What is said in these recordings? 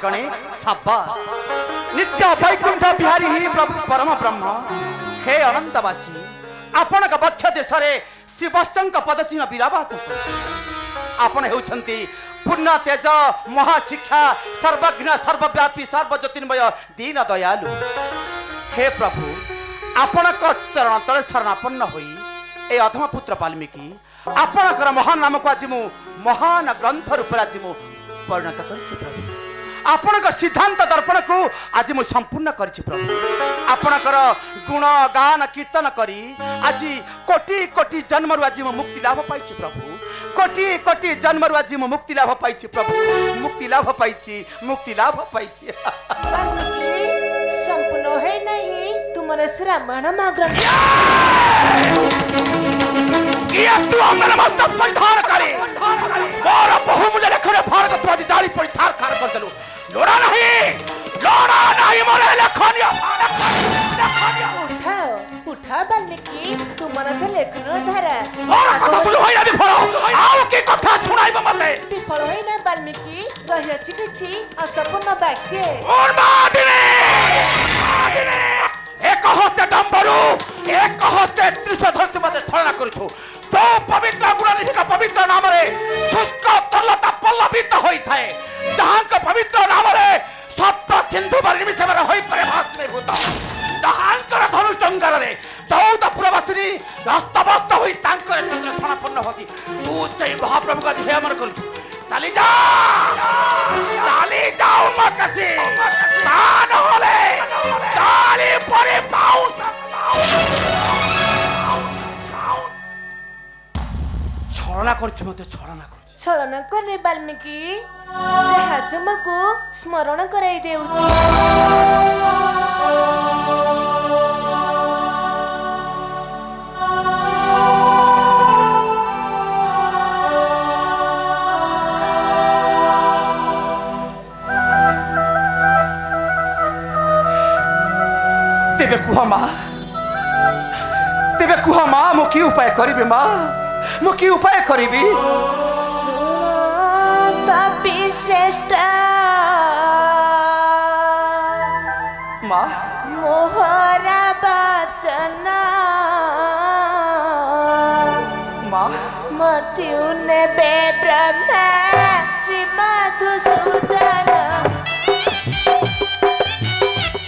गणे शाबाश नित्य वैकुंठ बिहारी ही परम ब्रह्म हे अनंतवासी आपण बक्ष देश श्री वत्संक पदचिन्ह विरावास आपण हेउछंती पुण्य तेज महाशिक्षा सर्वज्ञ सर्वव्यापी सर्वज्योतिर्मय दीन दयालु हे प्रभु आपण चरण तले शरणापन्न होई ए अधम पुत्र वाल्मीकि आपणकर महान नाम को आज मु महान ग्रंथ रूप आज मु परिणत करछि प्रभु आपणक सिद्धांत दर्पण को आज मु संपूर्ण करछि प्रभु आपणकर गुण गान कीर्तन करी आज कोटि कोटि जन्म रु आज मु मुक्ति लाभ पाइछि प्रभु कोटि कोटि जन्म रु आज मु मुक्ति लाभ पाइछि प्रभु मुक्ति लाभ पाइछि संपूर्ण है नहीं तुम्हारे श्रावण माग्रंथ किया तू हमर मस्तक परिधान करे मोर बहुमूल्य लेखन भारत तू आज जाली परिधान कर देलु लोड़ा नहीं मोर लेखनिया उठा वाल्मीकि तुम्हारा से लेखन धारा मोर कथा सुनु होई ना विफल आउ की कथा सुनाइब मते विफल होई ना वाल्मीकि रहि अछि किछि असपूर्ण वाक्य मोर मादिने एक हस्ते डंबरू एक हस्ते त्रिशूल मते छलना करूछु तो पवित्र गुणनिधि का पवित्र नाम रे शुष्क तरलता पल्लवित होई थाए जहां का पवित्र नाम रे सप्त सिंधु निमिष में होई परे भस्मीभूत जहां कर धनुष टंगर रे 14 पुरवासिनी हस्तबस्त होई तांकर चंद्र स्थानपन्न होती तू से महाप्रभु का ध्येय मन करूछु चली जाओ मकसी तान होले चाली परे पाऊ छलना करछि मते छलना करे वाल्मीकि जहा तुमको स्मरण कराई देउछि तेबे कुह मां मु की उपाय करिबे मां मु की उपाय करिबी तपि श्रेष्ठ मां मोहरा वचन मां मृत्यु नेबे ब्रह्मा श्री मधुसूदन मां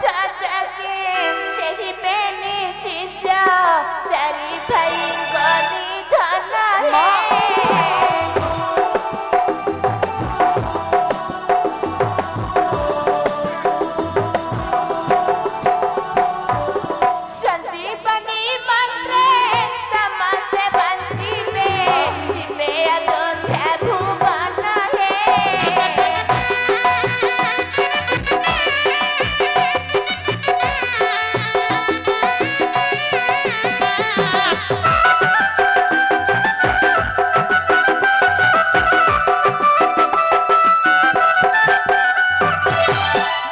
ଧ୍ୱଜାକେ ସେହି ବେନି ଶିଷ୍ୟ ଚାରି ଭାଇଙ୍କ ନିଧନ ହେ ସଞ୍ଜୀବନୀ ମନ୍ତ୍ରେ ସମସ୍ତେ ବଞ୍ଚିବେ ଯିବେ ଅଯୋଧ୍ୟା ଭୁବନ ହେ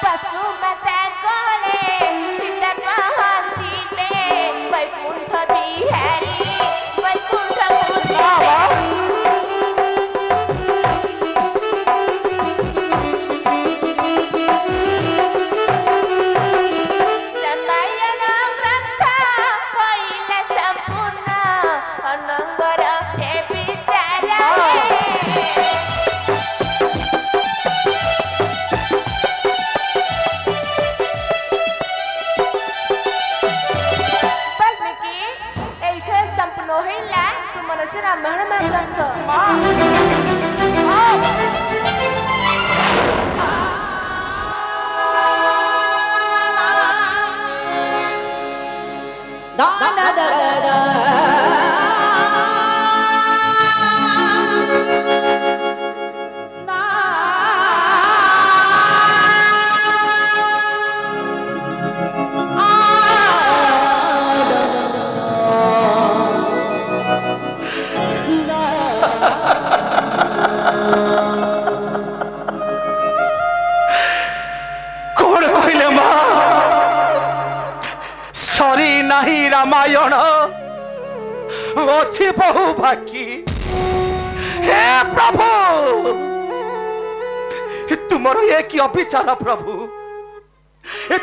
ବସୁମତା କୋଳେ ସୀତା ପହଞ୍ଚିବେ ବୈକୁଣ୍ଠ ବିହାରୀ ବୈକୁଣ୍ଠକୁ ଯିବେ ରାମାୟଣ ଗ୍ରନ୍ଥ କହିଲା ସମ୍ପୂର୍ଣ୍ଣ ଅନଙ୍ଗର ସେ ବିଚାର ବାଲ୍ମୀକି ଏଇଠି ସମ୍ପୂର୍ଣ୍ଣ ହେଲା ତୁମର ସେ ରାମାୟଣ ଗ୍ରନ୍ଥ कौन कहले माँ सरी नहीं रामायण अच्छी बहु बाकी हे प्रभु तुमर एक ही अभिचार प्रभु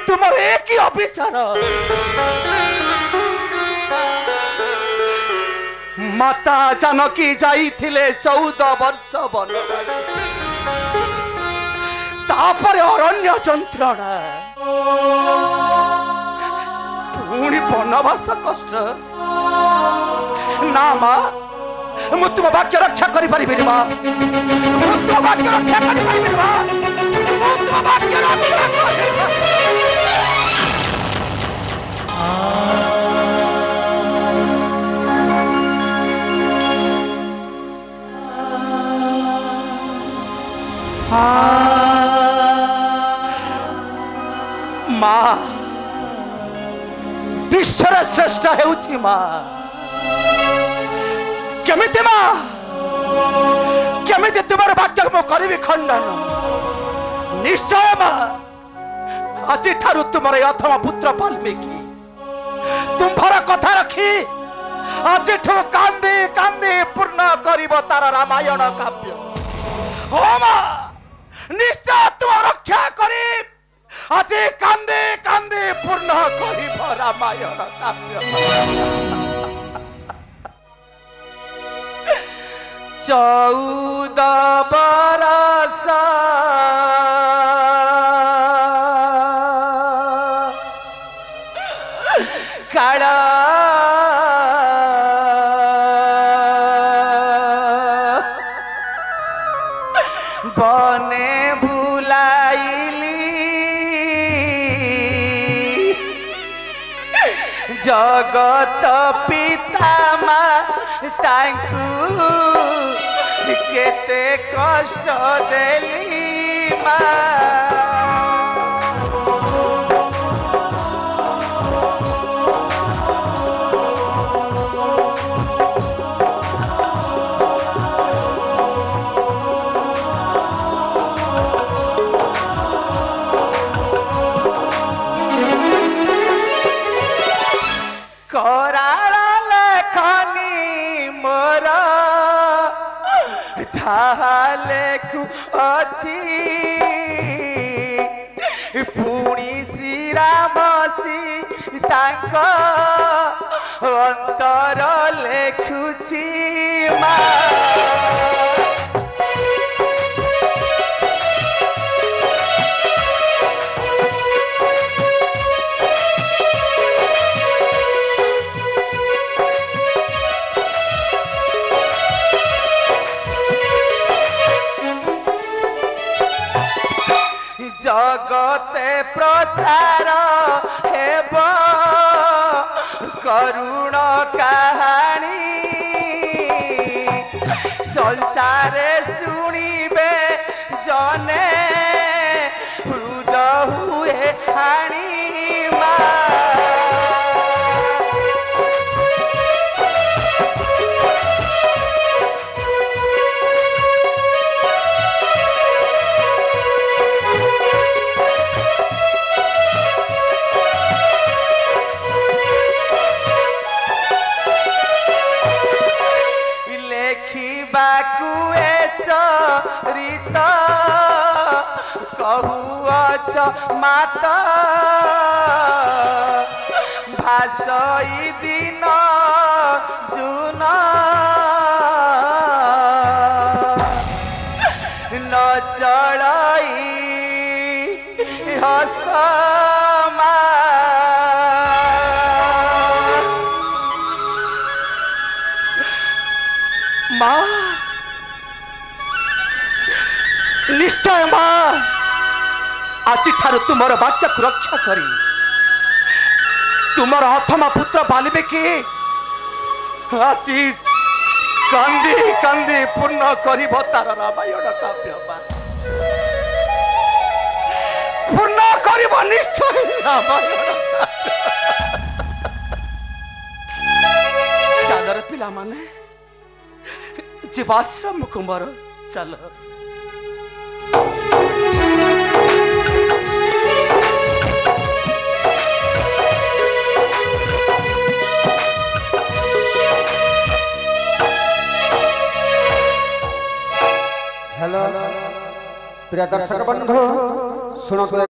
तुमर एक ही अभिचार माता जानकी जाइथिले 14 वर्ष बनवास तापर अरण्य जंत्रणा पुणी बनवास कष्ट ना माँ मु तुम वाक्य रक्षा करि परिबेनि माँ मु तुम वाक्य रक्षा करि परिबेनि माँ मु तुम वाक्य रक्षा करि माँ विश्वर श्रेष्ठ हेउछि माँ केमिति माँ केमिति तुमर वाक्य मु करिबि खंडन निश्चय माँ आज ठारू तुमर अथम पुत्र वाल्मीकि तुम्हारा कथा रखी आज कांदे कांदे पूर्ण करिब तार रामायण काव्य हो माँ निश्चय तुम रक्षा करी आज कांदे कांदे पूर्ण करिब रामायण काव्य 14 बरस काल बने भुलाइली जगत पिता तांकु केते कष्ट देली माँ कराल लेखनी मोर जहा लेखु अछि पुणी श्री राम सीतांक अंतर लेखुछि माँ संसार हेब करुण कहानी संसारे शुणिबे जने हृद हुए हाणी चरिता कहुअछ माता भाषई दिन जुन न चढ़ई हस्त माँ निश्चय माँ आज ठार तुमर बाचा को रक्षा करी तुमर अथमा पुत्र बालिबे कि आज कांदी कांदी पूर्ण करी तार रामायण काव्य पूर्ण करी निश्चय रामायण चालर पिला माने जीवाश्रम कुमार चल हेलो प्रिय दर्शक बंधु शुणु